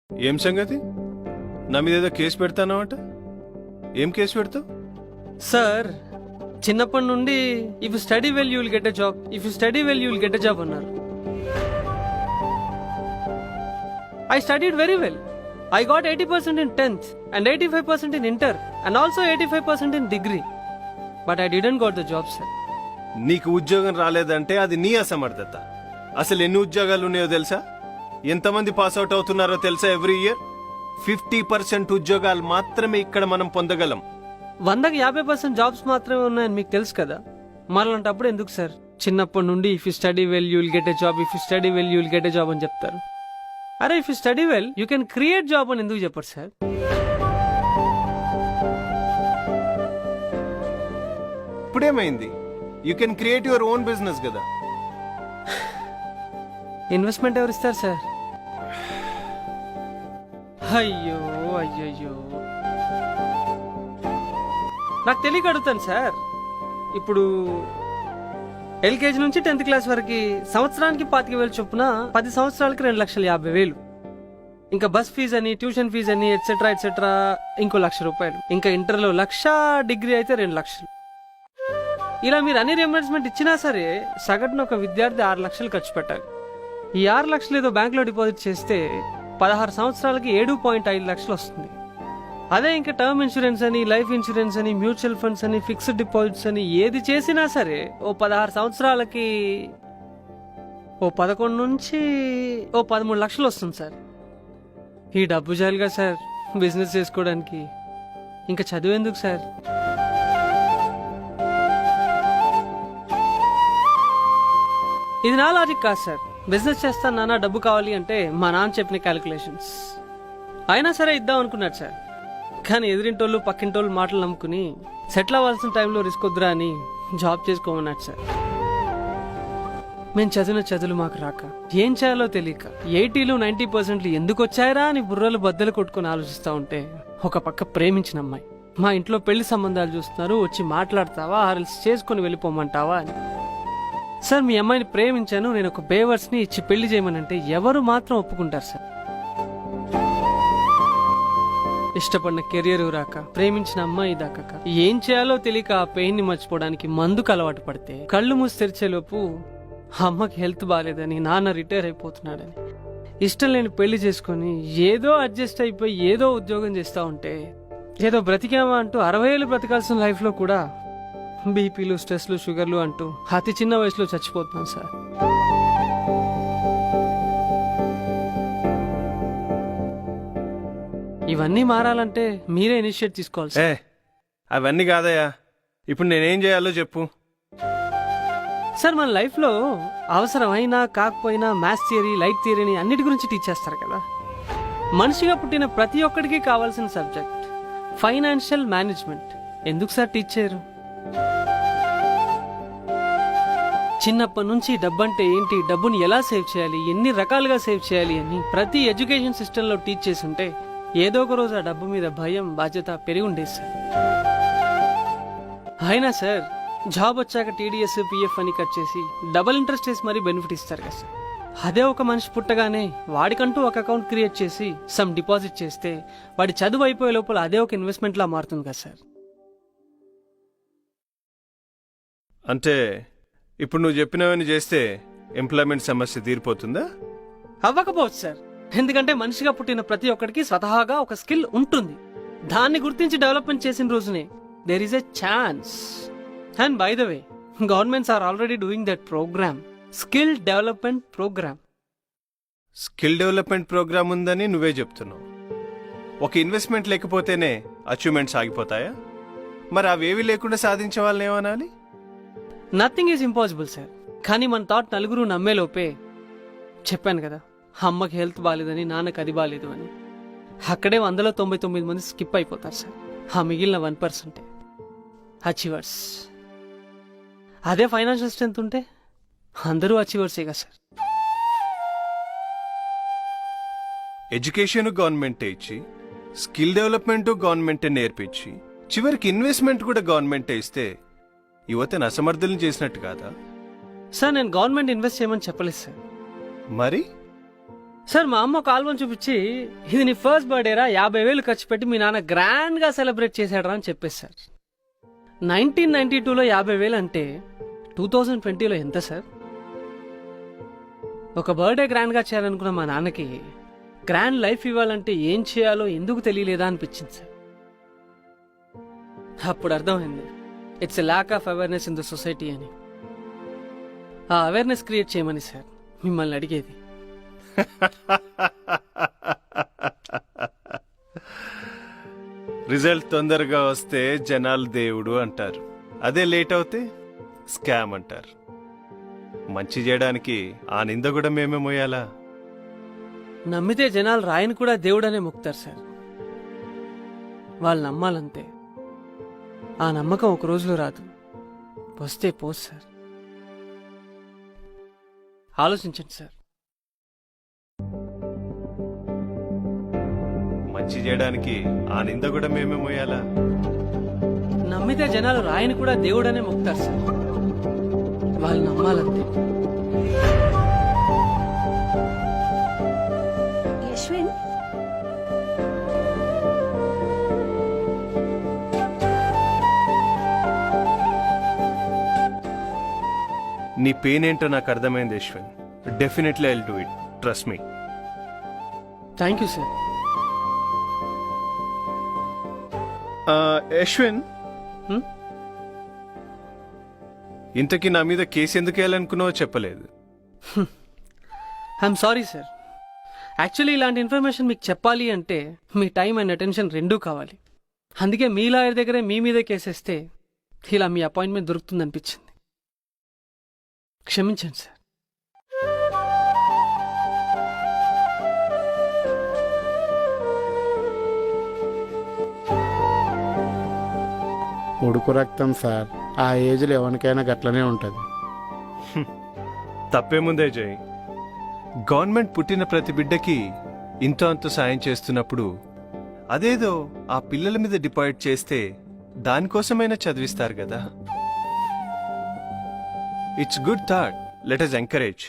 ఏం సంగతి? నా మీద ఏదో కేసు పెడతానమాట? ఏం కేసు పెడతావు? సార్ చిన్నప్పటి నుండి if you study well you will get a job, if you study well you will get a job అన్నారు. I studied very well. I got 80% in 10th and 85% in inter and also 85% in degree. But I didn't got the job, sir. నీకు ఉద్యోగం రాలేదంటే అది నీ అసమర్థత. అసలు ఎన్ని ఉద్యోగాలు ఉన్నాయో తెలుసా? ఎంతమంది పాస్ అవుట్ అవుతున్నారో తెలుసా? ఎవ్రీ ఇయర్ 50% ఉద్యోగాలు మాత్రమే ఇక్కడ మనం పొందగలం. 100కి 50% జాబ్స్ మాత్రమే ఉన్నాయని మీకు తెలుసు కదా. మరలాంటప్పుడు ఎందుకు సార్ చిన్నప్పటి నుండి if you study well you will get a job, if you study well you will get a job అని చెప్తారు? అరే if you study well you can create job అని ఎందుకు చెప్పారు సార్? ఇప్పుడేమైంది? You can create your own business కదా. Investment ఎవరు ఇస్తారు సార్? అయ్యో అయ్యయ్యో, నాకు తెలియక అడుగుతాను సార్. ఇప్పుడు ఎల్కేజీ నుంచి 10th క్లాస్ వరకు సంవత్సరానికి 25,000 చొప్పున 10 సంవత్సరాలకి 2,50,000. ఇంకా బస్ ఫీజు అని, ట్యూషన్ ఫీజు అని, ఎట్సెట్రా ఎట్సెట్రా ఇంకో ₹1,00,000. ఇంకా ఇంటర్లో 1,00,000, డిగ్రీ అయితే 2,00,000. ఇలా మీరు అన్ని రియంబర్స్మెంట్ ఇచ్చినా సరే సగటున ఒక విద్యార్థి 6,00,000 ఖర్చు పెట్టాలి. ఈ 6,00,000 ఏదో బ్యాంక్లో డిపాజిట్ చేస్తే 16 సంవత్సరాలకి 7.5 లక్షలు వస్తుంది. అదే ఇంకా టర్మ్ ఇన్సూరెన్స్ అని, లైఫ్ ఇన్సూరెన్స్ అని, మ్యూచువల్ ఫండ్స్ అని, ఫిక్స్డ్ డిపాజిట్స్ అని ఏది చేసినా సరే ఓ 16 సంవత్సరాలకి ఓ 11 నుంచి ఓ 13 లక్షలు వస్తుంది సార్. ఈ డబ్బు జాలిగా సార్ బిజినెస్ చేసుకోవడానికి. ఇంకా చదివేందుకు సార్? ఇది నా లాజిక్ కాదు సార్. బిజినెస్ చేస్తాను నాన్న, డబ్బు కావాలి అంటే మా నాన్న చెప్పిన క్యాలిక్యులేషన్స్. అయినా సరే ఇద్దాం అనుకున్నాడు సార్. కానీ ఎదిరింటోళ్ళు పక్కింటోళ్ళు మాటలు నమ్ముకుని సెటిల్ అవ్వాల్సిన టైంలో రిస్క్ వద్దురా అని జాబ్ చేసుకోమన్నాడు సార్. మేము చదివిన చదువులు మాకు రాక, ఏం చేయాలో తెలియక 80లు 90% ఎందుకు వచ్చాయరా అని బుర్రలు బద్దలు కొట్టుకుని ఆలోచిస్తూ ఉంటే ఒక పక్క ప్రేమించిన అమ్మాయి మా ఇంట్లో పెళ్లి సంబంధాలు చూస్తున్నారు, వచ్చి మాట్లాడతావా ఆర్ఎల్స్ చేసుకుని వెళ్ళిపోమంటావా అని. సార్ మీ అమ్మాయిని ప్రేమించాను, నేను ఒక బేవర్స్ని ఇచ్చి పెళ్లి చేయమనంటే ఎవరు మాత్రం ఒప్పుకుంటారు సార్? ఇష్టపడిన కెరియర్ రాక, ప్రేమించిన అమ్మాయి దాకాక, ఏం చేయాలో తెలియక ఆ పెయిన్ ని మర్చిపోవడానికి మందుకు అలవాటు పడితే కళ్ళు మూసి తెరిచేలోపు అమ్మకి హెల్త్ బాగాలేదని, నాన్న రిటైర్ అయిపోతున్నాడని, ఇష్టం లేని పెళ్లి చేసుకుని ఏదో అడ్జస్ట్ అయిపోయి ఏదో ఉద్యోగం చేస్తా ఉంటే ఏదో బ్రతికామా అంటూ 60 ఏళ్ళు బ్రతకాల్సిన లైఫ్ లో కూడా బీపీలు, స్ట్రెస్లు, షుగర్లు అంటూ అతి చిన్న వయసులో చచ్చిపోతున్నాను సార్. ఇవన్నీ మారాలంటే మీరే ఇనిషియేట్ తీసుకోవాలి సార్. అవన్నీ కాదయ్యా, ఇప్పుడు నేనేం చేయాలో చెప్పు. సార్ మన లైఫ్లో అవసరమైనా కాకపోయినా మ్యాథ్స్ థియరీ, లైట్ థియరీని అన్నిటి గురించి టీచ్ చేస్తారు కదా. మనిషిగా పుట్టిన ప్రతి ఒక్కడికి కావాల్సిన సబ్జెక్ట్ ఫైనాన్షియల్ మేనేజ్మెంట్ ఎందుకు సార్ టీచ్ చేయరు? చిన్నప్పటి నుంచి డబ్బంటే ఏంటి, డబ్బుని ఎలా సేవ్ చేయాలి, ఎన్ని రకాలుగా సేవ్ చేయాలి అని ప్రతి ఎడ్యుకేషన్ సిస్టంలో టీచ్ చేసి ఉంటే ఏదో ఒక రోజు ఆ డబ్బు మీద భయం, బాధ్యత పెరిగి ఉండేది సార్. అయినా సార్ జాబ్ వచ్చాక టీడీఎస్, పిఎఫ్ అని కట్ చేసి డబుల్ ఇంట్రెస్ట్ వేసి మరీ బెనిఫిట్ ఇస్తారు కదా సార్. అదే ఒక మనిషి పుట్టగానే వాడికంటూ ఒక అకౌంట్ క్రియేట్ చేసి సమ్ డిపాజిట్ చేస్తే వాడి చదువు అయిపోయే లోపల అదే ఒక ఇన్వెస్ట్మెంట్ లా మారుతుంది కదా సార్. అంటే ఇప్పుడు నువ్వు చెప్పినవన్నీ చేస్తే ఎంప్లాయ్మెంట్ సమస్య తీరిపోతుందా? అవ్వకపోవచ్చు సార్. ఎందుకంటే మనిషిగా పుట్టిన ప్రతి ఒక్కడికి స్వతహాగా ఒక స్కిల్ ఉంటుంది. దాన్ని గుర్తించి డెవలప్మెంట్ చేసిన రోజునే there is a chance. And by the way governments are already doing that programme, skill development programme. Skill development programme ఉందని నువ్వే చెప్తున్నావు. ఒక ఇన్వెస్ట్మెంట్ లేకపోతేనే అచీవ్మెంట్స్ ఆగిపోతాయా? మరి అవేవి లేకుండా సాధించే వాళ్ళని ఏమనాలి? Nothing is impossible sir. కానీ మన థాట్ నలుగురు నమ్మేలోపే చెప్పాను కదా, అమ్మకి హెల్త్ బాగాలేదని, నాన్నకి అది బాగాలేదు అని, అక్కడే 100లో 99 మంది స్కిప్ అయిపోతారు సార్. ఆ మిగిలిన 1% అచీవర్స్. అదే ఫైనాన్షియల్ స్ట్రెంత్ ఉంటే అందరూ అచీవర్సే కదా సార్. ఎడ్యుకేషన్ గవర్నమెంటే ఇచ్చి, స్కిల్ డెవలప్మెంట్ గవర్నమెంటే నేర్పించి, చివరికి ఇన్వెస్ట్మెంట్ కూడా గవర్నమెంటే ఇస్తే యువతను అసమర్థులను చేసినట్టు కాదా? సార్ నేను గవర్నమెంట్ ఇన్వెస్ట్ చేయమని చెప్పలేదు సార్. మరి సార్ మా అమ్మ ఒక ఆల్బమ్ చూపించి ఇది నీ ఫస్ట్ బర్త్డేరా 50,000 ఖర్చు పెట్టి మీ నాన్న గ్రాండ్ గా సెలబ్రేట్ చేశాడరా అని చెప్పేసి సార్. 1992లో 50,000 అంటే 2020లో ఎంత సార్? ఒక బర్త్డే గ్రాండ్ గా చేయాలనుకున్న మా నాన్నకి గ్రాండ్ లైఫ్ ఇవ్వాలంటే ఏం చేయాలో ఎందుకు తెలియలేదా అనిపించింది సార్. అప్పుడు అర్థమైంది it's a lack of awareness in the society అని. ఆ అవేర్నెస్ క్రియేట్ చేయమని సార్ మిమ్మల్ని అడిగేది. రిజల్ట్ తొందరగా వస్తే జనాలు దేవుడు అంటారు, అదే లేట్ అవుతే స్కామ్ అంటారు. మంచి చేయడానికి ఆ నింద కూడా మేమే మోయాలా? నమ్మితే జనాలు రాయని కూడా దేవుడనే మొక్తారు సార్. వాళ్ళు నమ్మాలంతే. ఆ నమ్మకం ఒక రోజులో రాదు, వస్తే పోదు సార్. ఆలోచించండి సార్. మంచి చేయడానికి ఆ నింద కూడా మేమే మోయాలా? నమ్మితే జనాలు రాయని కూడా దేవుడనే మొక్తారు సార్. వాళ్ళు నమ్మాలంతే. యశ్విన్, నీ పెయిన్ ఏంటో నాకు అర్థమైంది Yashwin. Definitely I will do it, trust me. Thank you sir. Yashwin, హ్మ్? ఇంతకీ నా మీద కేసు ఎందుకు వేయాలనుకున్నావో చెప్పలేదు. I'm sorry sir. యాక్చువల్లీ ఇలాంటి ఇన్ఫర్మేషన్ మీకు చెప్పాలి అంటే మీ టైం అండ్ అటెన్షన్ రెండూ కావాలి. అందుకే మీ లాయర్ దగ్గరే మీ మీదే కేసేస్తే ఇలా మీ అపాయింట్మెంట్ దొరుకుతుంది అనిపించింది. క్షమించండి సార్. ఉడుకు రక్తం సార్, ఆ ఏజ్లో ఎవరికైనా గట్లనే ఉంటుంది. తప్పేముందే జై, గవర్నమెంట్ పుట్టిన ప్రతి బిడ్డకి ఇంతో అంత సాయం చేస్తున్నప్పుడు అదేదో ఆ పిల్లల మీద డిపాజిట్ చేస్తే దానికోసమైనా చదివిస్తారు కదా. It's good thought, let us encourage.